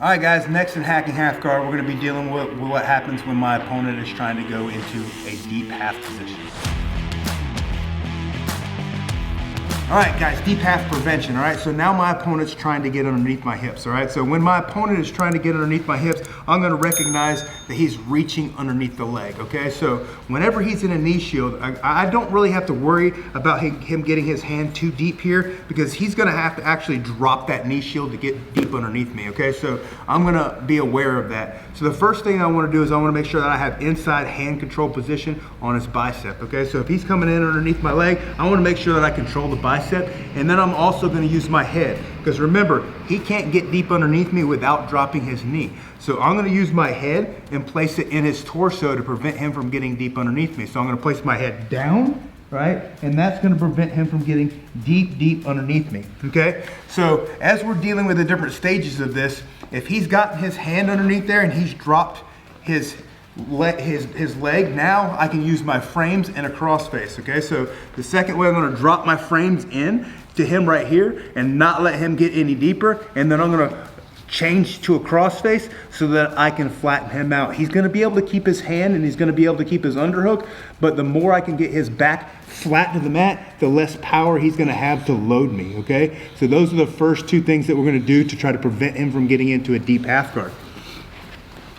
All right, guys, next in hacking half guard, we're going to be dealing with what happens when my opponent is trying to go into a deep half position. All right, guys, deep half prevention, all right? So now my opponent's trying to get underneath my hips, all right? So when my opponent is trying to get underneath my hips, I'm gonna recognize that he's reaching underneath the leg, okay? So whenever he's in a knee shield, I don't really have to worry about him getting his hand too deep here because he's gonna have to actually drop that knee shield to get deep underneath me, okay? So I'm gonna be aware of that. So the first thing I wanna do is I wanna make sure that I have inside hand control position on his bicep, okay? So if he's coming in underneath my leg, I wanna make sure that I control the bicep. And then I'm also going to use my head, because remember, he can't get deep underneath me without dropping his knee. So I'm going to use my head and place it in his torso to prevent him from getting deep underneath me. So I'm going to place my head down, right? And that's going to prevent him from getting deep underneath me, okay? So as we're dealing with the different stages of this, if he's gotten his hand underneath there and he's dropped his leg, now I can use my frames and a crossface, okay? So the second way, I'm gonna drop my frames in to him right here and not let him get any deeper, and then I'm gonna change to a crossface so that I can flatten him out. He's gonna be able to keep his hand and he's gonna be able to keep his underhook, but the more I can get his back flat to the mat, the less power he's gonna have to load me, okay? So those are the first two things that we're gonna do to try to prevent him from getting into a deep half guard.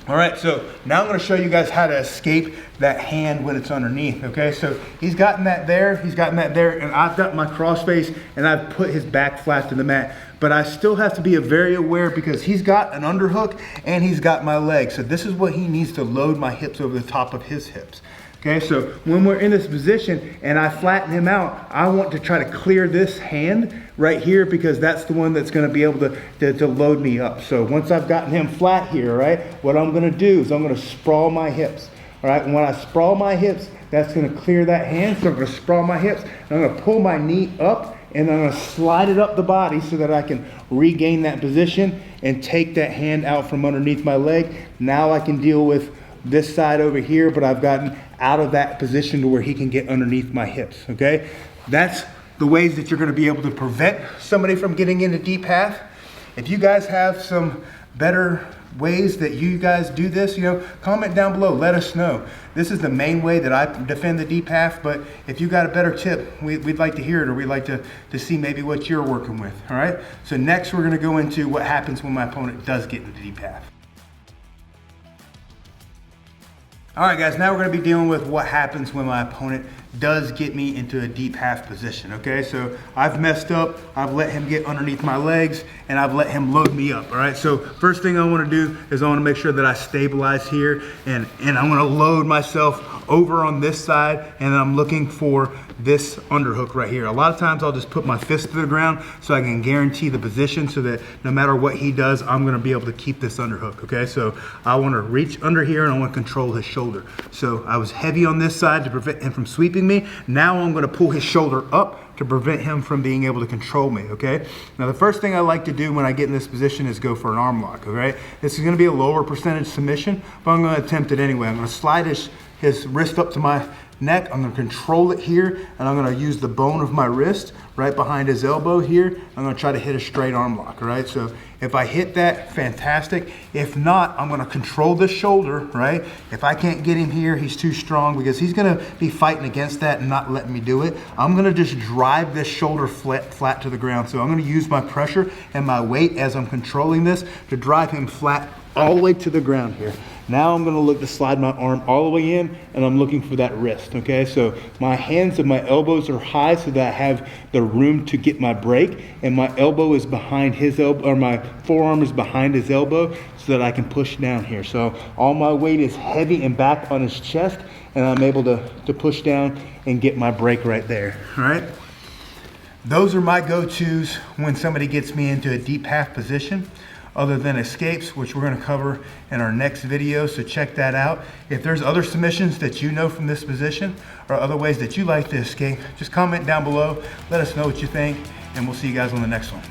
All right, so now I'm going to show you guys how to escape that hand when it's underneath, okay? So he's gotten that there, and I've got my crossface, and I've put his back flat to the mat. But I still have to be very aware because he's got an underhook and he's got my leg. So this is what he needs to load my hips over the top of his hips. Okay, so when we're in this position and I flatten him out, I want to try to clear this hand right here because that's the one that's going to be able to load me up. So once I've gotten him flat here, right, what I'm going to do is I'm going to sprawl my hips. All right, and when I sprawl my hips, that's going to clear that hand. So I'm going to sprawl my hips, and I'm going to pull my knee up, and I'm going to slide it up the body so that I can regain that position and take that hand out from underneath my leg. Now I can deal with this side over here, but I've gotten out of that position to where he can get underneath my hips, okay? That's the ways that you're gonna be able to prevent somebody from getting into deep half. If you guys have some better ways that you guys do this, you know, comment down below, let us know. This is the main way that I defend the deep half, but if you got a better tip, we'd like to hear it, or we'd like to see maybe what you're working with, all right? So next we're gonna go into what happens when my opponent does get into deep half. All right, guys, now we're gonna be dealing with what happens when my opponent does get me into a deep half position, okay? So I've messed up, I've let him get underneath my legs, and I've let him load me up, all right? So first thing I wanna do is I wanna make sure that I stabilize here, and I'm gonna load myself over on this side, and I'm looking for this underhook right here. A lot of times I'll just put my fist to the ground so I can guarantee the position so that no matter what he does, I'm gonna be able to keep this underhook, okay? So I wanna reach under here and I wanna control his shoulder. So I was heavy on this side to prevent him from sweeping me. Now I'm gonna pull his shoulder up to prevent him from being able to control me, okay? Now the first thing I like to do when I get in this position is go for an arm lock, okay? This is gonna be a lower percentage submission, but I'm gonna attempt it anyway. I'm gonna slide his wrist up to my neck. I'm gonna control it here, and I'm gonna use the bone of my wrist right behind his elbow here. I'm gonna try to hit a straight arm lock, all right? So if I hit that, fantastic. If not, I'm gonna control this shoulder, right? If I can't get him here, he's too strong because he's gonna be fighting against that and not letting me do it. I'm gonna just drive this shoulder flat to the ground. So I'm gonna use my pressure and my weight as I'm controlling this to drive him flat all the way to the ground here. Now I'm gonna look to slide my arm all the way in, and I'm looking for that wrist, okay? So my hands and my elbows are high so that I have the room to get my break, and my elbow is behind his elbow, or my forearm is behind his elbow so that I can push down here. So all my weight is heavy and back on his chest, and I'm able to push down and get my break right there, all right? Those are my go-tos when somebody gets me into a deep half position, other than escapes, which we're going to cover in our next video, so check that out. If there's other submissions that you know from this position or other ways that you like to escape, just comment down below, let us know what you think, and we'll see you guys on the next one.